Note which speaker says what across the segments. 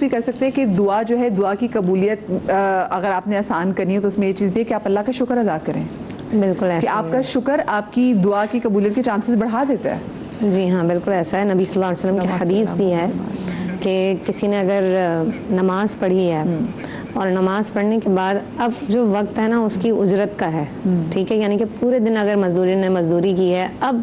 Speaker 1: بھی کر سکتے ہیں کہ دعا جو ہے, دعا کی قبولیت اگر آپ نے آسان کرنی ہے تو اس میں یہ چیز بھی ہے کہ آپ اللہ کا شکر ادا کریں.
Speaker 2: بالکل ایسا
Speaker 1: کہ آپ کا شکر آپ کی دعا کی قبولیت کے چانسز بڑھا دیتا ہے.
Speaker 2: جی ہاں بالکل ایسا ہے. نبی صلی اللہ علیہ وسلم کی حدیث بھی ہے کہ کسی نے اگر نماز پڑھی ہے اور نماز پڑھنے کے بعد اب جو وقت ہے نا اس کی اجرت کا ہے, ٹھیک ہے, یعنی کہ پورے دن اگر مزدوری نے مزدوری کی ہے, اب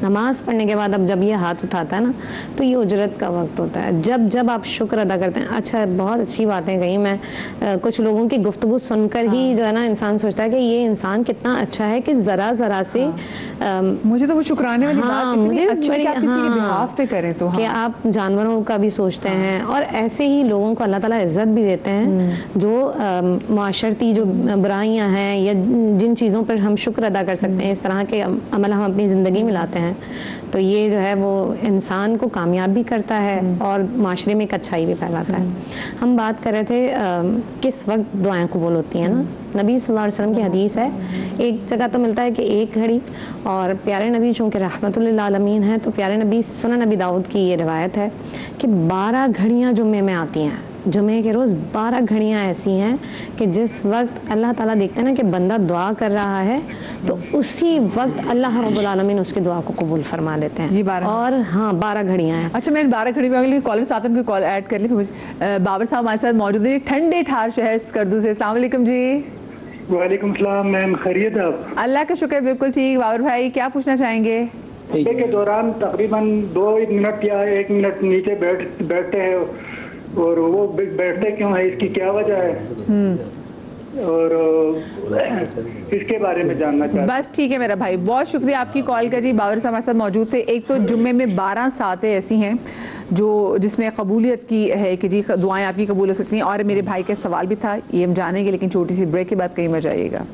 Speaker 2: نماز پڑھنے کے بعد اب جب یہ ہاتھ اٹھاتا ہے نا تو یہ اجرت کا وقت ہوتا ہے. جب آپ شکر ادا کرتے ہیں. اچھا بہت اچھی باتیں کہیں. میں کچھ لوگوں کی گفتگو سن کر ہی جو ہے نا انسان سوچتا ہے کہ یہ انسان کتنا اچھا ہے کہ ذرا سے
Speaker 1: مجھے تو وہ شکرانے والی بات
Speaker 2: مجھے
Speaker 1: بڑی آپ کسی کے بہاف پہ کریں تو
Speaker 2: کہ آپ جانوروں کا بھی سوچتے ہیں, اور ایسے ہی لوگوں کو اللہ تعالیٰ عزت بھی دیتے ہیں جو معاشرتی جو برائیاں ہیں یا جن چیزوں پر ہم شکر ادا کر سکتے ہیں, اس طرح کے عمل ہم اپنی زندگی میں لاتے ہیں تو یہ جو ہے وہ انسان کو کامیاب بھی کرتا ہے اور معاشرے میں ایک اچھائی بھی پھیلاتا ہے. ہم بات کر رہے تھے کس وقت دعائیں قبول ہوتی ہیں نا. نبی صلی اللہ علیہ وسلم کی حدیث ہے, ایک جگہ تو ملتا ہے کہ 1 گھڑی, اور پیارے نبی چونکہ رحمت للعالمین ہیں تو پیارے نبی سنن نبی داؤد کی یہ روایت ہے کہ 12 گھڑیاں جمعے میں آتی ہیں. جمعے کے روز 12 گھڑیاں ایسی ہیں کہ جس وقت اللہ تعالیٰ دیکھتے ہیں نا کہ بندہ دعا کر رہا ہے تو اسی وقت اللہ رب العالمین اس کی دعا کو قبول فرما لیتے ہیں. اور ہاں 12 گھڑیاں ہیں.
Speaker 1: اچھا میں 12 گھڑی میں اگلی کالر ساتھ ان کو کال ایڈ کر لی. بابر صاحب ہمارے ساتھ موجود ہیں ٹھنڈے ٹھار شہر اسکردو سے. السلام علیکم جی.
Speaker 3: وعلیکم السلام میم, خیریت آپ؟
Speaker 1: اللہ کا شکر بالکل ٹھیک. بابر بھائی کیا پوچھنا چاہیں گے؟
Speaker 3: کے دوران تقریباً 2 منٹ یا 1 منٹ نیچے بیٹھتے ہیں, اور وہ بیٹھتے کیوں ہے, اس کی کیا وجہ ہے, اور اس کے بارے میں جاننا چاہتے ہیں.
Speaker 1: بس ٹھیک ہے میرا بھائی, بہت شکریہ آپ کی کال کا جی. بابر صاحب ہمارے ساتھ موجود تھے. ایک تو جمعے میں 12 ساعتیں ایسی ہیں جس میں قبولیت کی ہے کہ جی دعائیں آپ کی قبول ہو سکتی ہیں. اور میرے بھائی کا سوال بھی تھا, یہ ہم جانیں گے, لیکن چھوٹی سی بریک کے بعد کہیں مت جائیے گا.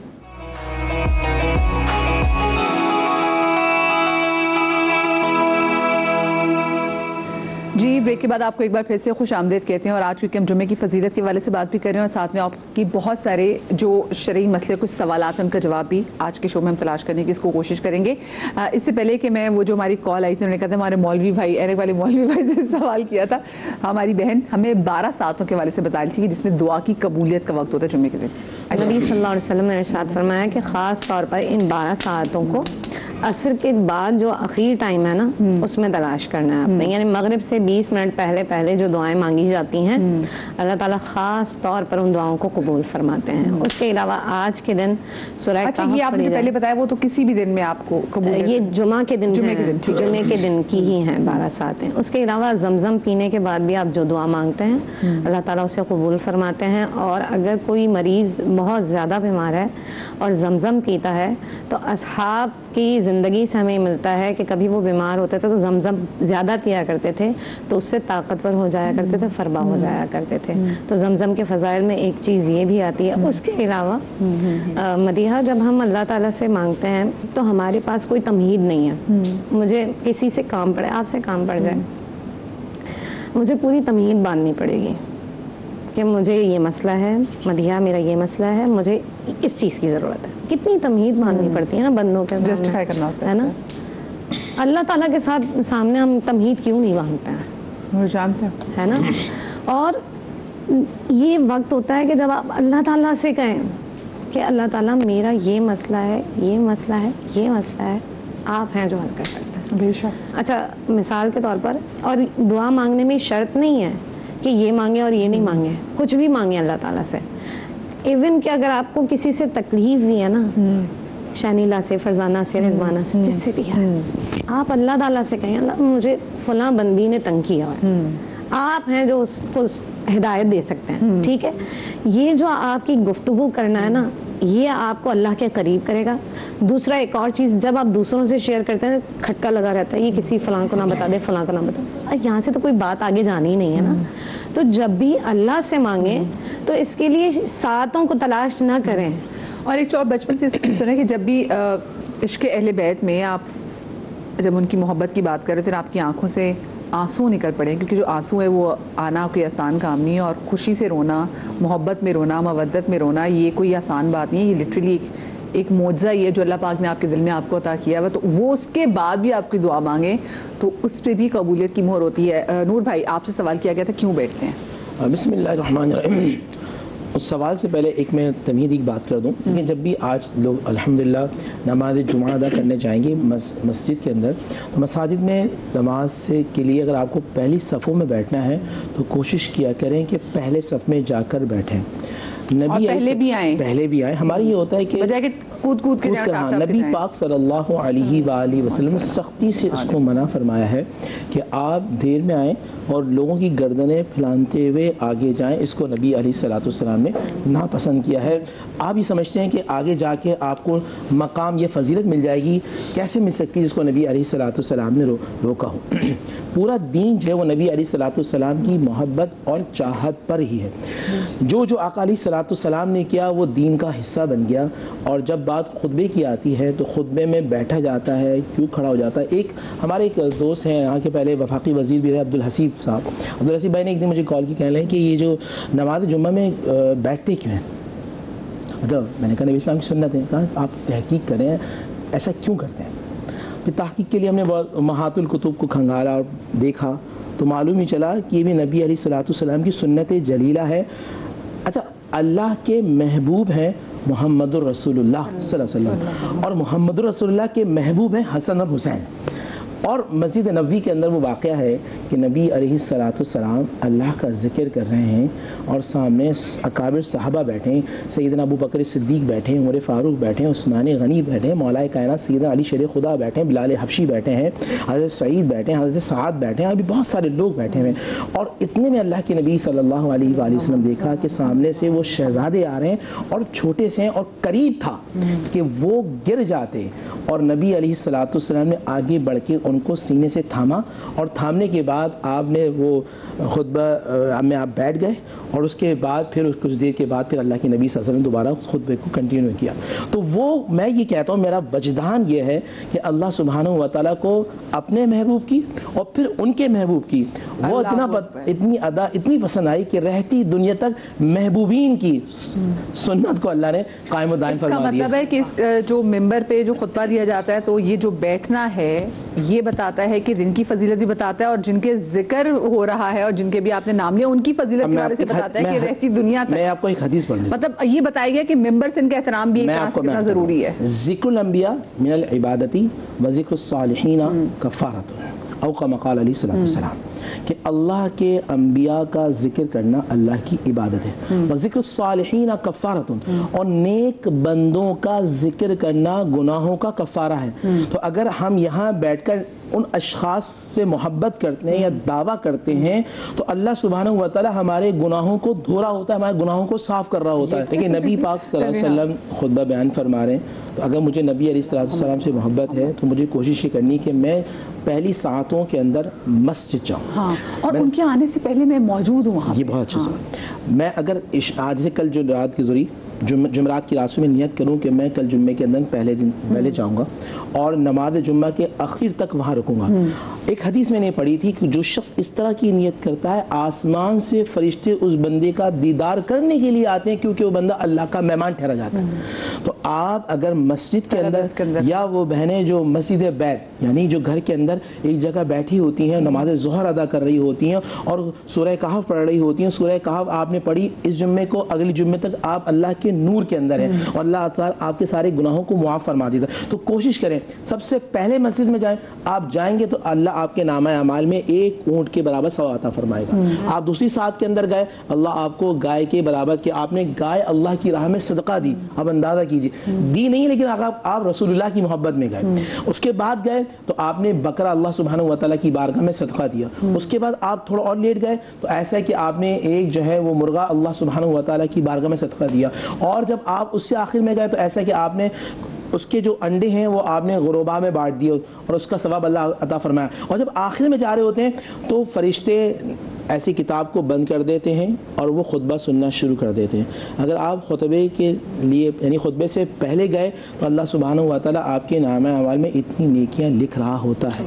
Speaker 1: جی بریک کے بعد آپ کو ایک بار پھر سے خوش آمدید کہتے ہیں. اور آج کیونکہ ہم جمعے کی فضیلت کے حوالے سے بات بھی کر رہے ہیں, اور ساتھ میں آپ کی بہت سارے جو شرعی مسئلے کچھ سوالات ان کا جواب بھی آج کے شو میں ہم تلاش کرنے کی اس کو کوشش کریں گے. اس سے پہلے کہ میں وہ جو ہماری کال آئی تھی انہوں نے کہا تھا ہمارے مولوی بھائی ایرک والے مولوی بھائی سے سوال کیا تھا. ہماری بہن ہمیں 12 ساعتوں کے حوالے سے بتا رہی تھی کہ جس میں دعا کی قبولیت کا وقت ہوتا ہے جمعے کے دن.
Speaker 2: نبی صلی اللہ علیہ وسلم نے ارشاد فرمایا کہ خاص طور پر ان 12 ساعتوں کو عصر کے بعد جو اخیر ٹائم ہے نا اس میں تلاش کرنا ہے آپ نے. یعنی مغرب سے 20 منٹ پہلے جو دعائیں مانگی جاتی ہیں اللہ تعالیٰ خاص طور پر ان دعاؤں کو قبول فرماتے ہیں. اس کے علاوہ آج کے دن سورہ کہف,
Speaker 1: یہ آپ نے پہلے بتایا وہ تو کسی بھی دن میں آپ کو قبول,
Speaker 2: یہ جمعہ کے دن جمعے کے دن کی ہی ہیں 12 ساعتیں. اس کے علاوہ زمزم پینے کے بعد بھی آپ جو دعا مانگتے ہیں اللہ تعالیٰ اسے قبول فرماتے ہیں. اور اگر کوئی مریض بہت زیادہ بیمار ہے اور زمزم پیتا ہے تو اصحاب کی زندگی سے ہمیں ملتا ہے کہ کبھی وہ بیمار ہوتے تھے تو زمزم زیادہ پیا کرتے تھے تو اس سے طاقتور ہو جایا کرتے تھے, فربا ہو جایا کرتے تھے. تو زمزم کے فضائل میں ایک چیز یہ بھی آتی ہے. اس کے علاوہ مدیحہ جب ہم اللہ تعالیٰ سے مانگتے ہیں تو ہمارے پاس کوئی تمہید نہیں ہے. مجھے کسی سے کام پڑے, آپ سے کام پڑ جائے, مجھے پوری تمہید باندھنی پڑے گی کہ مجھے یہ مسئلہ ہے مدیحہ, میرا یہ مسئلہ ہے, مجھے اس چیز کی ضرورت ہے. کتنی تمہید باندھنی پڑتی ہے نا بندوں کے
Speaker 1: جسٹیفائی کرنا ہوتا
Speaker 2: ہے نا. اللہ تعالیٰ کے ساتھ سامنے ہم تمہید کیوں نہیں باندھتے ہیں,
Speaker 1: وہ جانتے ہیں,
Speaker 2: ہے نا. اور یہ وقت ہوتا ہے کہ جب آپ اللہ تعالیٰ سے کہیں کہ اللہ تعالیٰ میرا یہ مسئلہ ہے, یہ مسئلہ ہے, یہ مسئلہ ہے, آپ ہیں جو حل کر سکتے ہیں.
Speaker 1: بے شک.
Speaker 2: اچھا مثال کے طور پر, اور دعا مانگنے میں شرط نہیں ہے کہ یہ مانگے اور یہ نہیں مانگے, کچھ بھی مانگے اللہ تعالیٰ سے. ایون کہ اگر آپ کو کسی سے تکلیف بھی ہے نا, شانیلا سے, فرزانہ سے, رضوانہ سے, جس سے بھی ہے, آپ اللہ تعالیٰ سے کہیں اللہ مجھے فلاں بندی نے تنگ کیا ہے, آپ ہیں جو اس کو ہدایت دے سکتے ہیں. ٹھیک ہے, یہ جو آپ کی گفتگو کرنا ہے نا یہ آپ کو اللہ کے قریب کرے گا. دوسرا ایک اور چیز, جب آپ دوسروں سے شیئر کرتے ہیں کھٹکا لگا رہتا ہے, یہ کسی فلاں کو نہ بتا دے, فلاں کو نہ بتا, یہاں سے تو کوئی بات آگے جانی ہی نہیں ہے نا. تو جب بھی اللہ سے مانگیں تو اس کے لیے ساعتوں کو تلاش نہ کریں.
Speaker 1: اور ایک اور بچپن سے سنا کہ جب بھی عشق اہل بیت میں آپ جب ان کی محبت کی بات کر رہے تھے آپ کی آنکھوں سے آنسو نکل پڑے, کیونکہ جو آنسو ہے وہ آنا کوئی آسان کام نہیں ہے, اور خوشی سے رونا, محبت میں رونا, مودت میں رونا, یہ کوئی آسان بات نہیں ہے. یہ لٹرلی ایک معجزہ ہی ہے جو اللہ پاک نے آپ کے دل میں آپ کو عطا کیا ہوا. تو وہ اس کے بعد بھی آپ کی دعا مانگیں تو اس پہ بھی قبولیت کی مہر ہوتی ہے. نور بھائی آپ سے سوال کیا گیا تھا کیوں بیٹھتے ہیں؟
Speaker 4: بسم اللہ الرحمن الرحیم. اس سوال سے پہلے ایک میں تمہید ایک بات کر دوں کہ جب بھی آج لوگ الحمدللہ نماز جمعہ ادا کرنے جائیں گے مسجد کے اندر، تو مساجد میں نماز سے کے لیے اگر آپ کو پہلی صفوں میں بیٹھنا ہے تو کوشش کیا کریں کہ پہلے صف میں جا کر بیٹھیں.
Speaker 1: اور پہلے بھی آئیں.
Speaker 4: ہماری یہ ہوتا ہے کہ
Speaker 1: بجائے کہ کود کے
Speaker 4: نبی پاک صلی اللہ علیہ وآلہ وسلم نے سختی سے اس کو منع فرمایا ہے کہ آپ دیر میں آئیں اور لوگوں کی گردنیں پھیلانتے ہوئے آگے جائیں. اس کو نبی علیہ الصلوۃ والسلام نے ناپسند کیا ہے. آپ یہ سمجھتے ہیں کہ آگے جا کے آپ کو مقام یہ فضیلت مل جائے گی، کیسے مل سکتی ہے جس کو نبی علیہ الصلوۃ والسلام نے روکا ہو. پورا دین جو ہے وہ نبی علیہ الصلوۃ والسلام کی محبت اور چاہت پر ہی ہے. جو آقا علیہ الصلوۃ والسلام نے کیا وہ دین کا حصہ بن گیا. اور جب بات خطبے کی آتی ہے تو خطبے میں بیٹھا جاتا ہے، کیوں کھڑا ہو جاتا ہے. ہمارے ایک دوست ہیں یہاں کے پہلے وفاقی وزیر بھی رہے عبدالحسیب صاحب. عبدالحسیب بھائی نے ایک دن مجھے کال کی کہنے لگے کہ یہ جو نماز جمعہ میں بیٹھتے کیوں ہیں؟ مطلب میں نے کہا نبی اسلام کی سنت ہے. کہا آپ تحقیق کریں ایسا کیوں کرتے ہیں. پھر تحقیق کے لیے ہم نے بہت امہات الکتب کو کھنگالا اور دیکھا تو معلوم ہی چلا کہ یہ بھی نبی علیہ الصلوۃ والسلام کی سنت جلیلہ ہے. اچھا، اللہ کے محبوب ہیں محمد الرسول اللہ صلی اللہ علیہ وسلم، اور محمد الرسول اللہ کے محبوب ہیں حسن اور حسین. اور مسجد نبوی کے اندر وہ واقعہ ہے کہ نبی علیہ الصلوۃ والسلام اللہ کا ذکر کر رہے ہیں اور سامنے اکابر صحابہ بیٹھے ہیں. سیدنا ابو بکر صدیق بیٹھے ہیں، عمر فاروق بیٹھے ہیں، عثمان غنی بیٹھے ہیں، مولا کائنات سیدنا علی شیر خدا بیٹھے ہیں، بلال حبشی بیٹھے ہیں، حضرت سعید بیٹھے ہیں، حضرت سعد بیٹھے ہیں، ابھی بہت سارے لوگ بیٹھے ہیں. اور اتنے میں اللہ کے نبی صلی اللہ علیہ وآلہ وسلم دیکھا کہ سامنے سے وہ شہزادے آ رہے ہیں اور چھوٹے سے ہیں اور قریب تھا کہ وہ گر جاتے. اور نبی علیہ الصلوۃ والسلام نے آگے بڑھ کے ان کو سینے سے تھاما اور تھامنے کے بعد آپ نے وہ خطبہ میں آپ بیٹھ گئے اور اس کے بعد پھر کچھ دیر کے بعد پھر اللہ کے نبی صلی اللہ علیہ وسلم دوبارہ اس خطبے کو کنٹینیو کیا. تو وہ میں یہ کہتا ہوں میرا وجدان یہ ہے کہ اللہ سبحانہ و تعالیٰ کو اپنے محبوب کی اور پھر ان کے محبوب کی وہ اتنی پسند آئی کہ رہتی دنیا تک محبوبین کی سنت کو اللہ نے قائم و دائم فرما دیا.
Speaker 1: اس کا مطلب ہے کہ جو ممبر پہ جو خطبہ دیا جاتا ہے تو یہ جو بیٹھنا ہے یہ بتاتا ہے کہ دن کی فضیلت بھی بتاتا ہے اور جن کے ذکر ہو رہا ہے اور جن کے بھی آپ نے نام لیا ان کی فضیلت کے بارے سے بتاتا ہے کہ رہتی دنیا تک.
Speaker 4: میں آپ کو ایک حدیث پڑھ دوں، مطلب
Speaker 1: یہ بتایا گیا کہ ممبر سے ان کا احترام بھی کتنا ضروری ہے.
Speaker 4: ذکر الانبیاء من العبادتی و ذکر الصالحین کفارۃ، او کما قال علیہ الصلوۃ والسلام، کہ اللہ کے انبیاء کا ذکر کرنا اللہ کی عبادت ہے. و ذکر الصالحین کفارۃ، اور نیک بندوں کا ذکر کرنا گناہوں کا کفارہ ہے. تو اگر ہم یہاں بیٹھ کر ان اشخاص سے محبت کرتے ہیں یا دعویٰ کرتے ہیں تو اللہ سبحانہ و تعالی ہمارے گناہوں کو دھو رہا ہوتا ہے، ہمارے گناہوں کو صاف کر رہا ہوتا ہے. لیکن نبی پاک صلی اللہ علیہ وسلم خطبہ بیان فرما رہے ہیں تو اگر مجھے نبی علیہ السلام سے محبت ہے تو مجھے کوشش یہ کرنی کہ میں پہلی ساعتوں کے اندر مسجد جاؤں.
Speaker 1: ہاں، اور ان کے آنے سے پہلے میں موجود ہوں وہاں.
Speaker 4: یہ بہت اچھا سوال. میں اگر آج سے کل جو رات کی ضروری جمعرات کی راتوں میں نیت کروں کہ میں کل جمعے کے اندر پہلے جاؤں گا اور نماز جمعہ کے آخر تک وہاں رکوں گا. ایک حدیث میں نے پڑھی تھی کہ جو شخص اس طرح کی نیت کرتا ہے آسمان سے فرشتے اس بندے کا دیدار کرنے کے لیے آتے ہیں کیونکہ وہ بندہ اللہ کا مہمان ٹھہرا جاتا ہے. تو آپ اگر مسجد کے اندر یا وہ بہنیں جو مسجد بیت یعنی جو گھر کے اندر ایک جگہ بیٹھی ہوتی ہیں نماز ظہر ادا کر رہی ہوتی ہیں اور سورہ کہف پڑھ رہی ہوتی ہیں، سورہ کہف آپ نے پڑھی اس جمعے کو اگلی جمعے تک آپ اللہ کے نور کے اندر ہیں اور اللہ تعالیٰ آپ کے سارے گناہوں کو معاف فرما دیتا. تو کوشش کریں سب سے پہلے مسجد میں جائیں. آپ جائیں گے تو اللہ آپ کے نامہ اعمال میں ایک اونٹ کے برابر ثواب عطا فرمائے گا. آپ دوسری ساتھ کے اندر گئے اللہ آپ کو گائے کے برابر کہ آپ نے گائے اللہ کی راہ میں صدقہ دی. آپ اندازہ کیجئے دی نہیں لیکن آپ رسول اللہ کی محبت میں گئے. اس کے بعد گئے تو آپ نے بکرا اللہ سبحانہ و تعالیٰ کی بارگاہ میں صدقہ دیا. اس کے بعد آپ تھوڑا اور لیٹ گئے تو ایسا ہے کہ آپ نے ایک جو ہے وہ مرغا اللہ سبحانہ و تعالیٰ کی بارگاہ میں صدقہ دیا. اور جب آپ اس سے آخر میں گئے تو ایسا ہے کہ آپ نے اس کے جو انڈے ہیں وہ آپ نے غربا میں بانٹ دیے اور اس کا ثواب اللہ عطا فرمایا. اور جب آخر میں جا رہے ہوتے ہیں تو فرشتے ایسی کتاب کو بند کر دیتے ہیں اور وہ خطبہ سننا شروع کر دیتے ہیں. اگر آپ خطبے کے لیے یعنی خطبے سے پہلے گئے تو اللہ سبحانہ و تعالیٰ آپ کے نامہ اعمال میں اتنی نیکیاں لکھ رہا ہوتا ہے.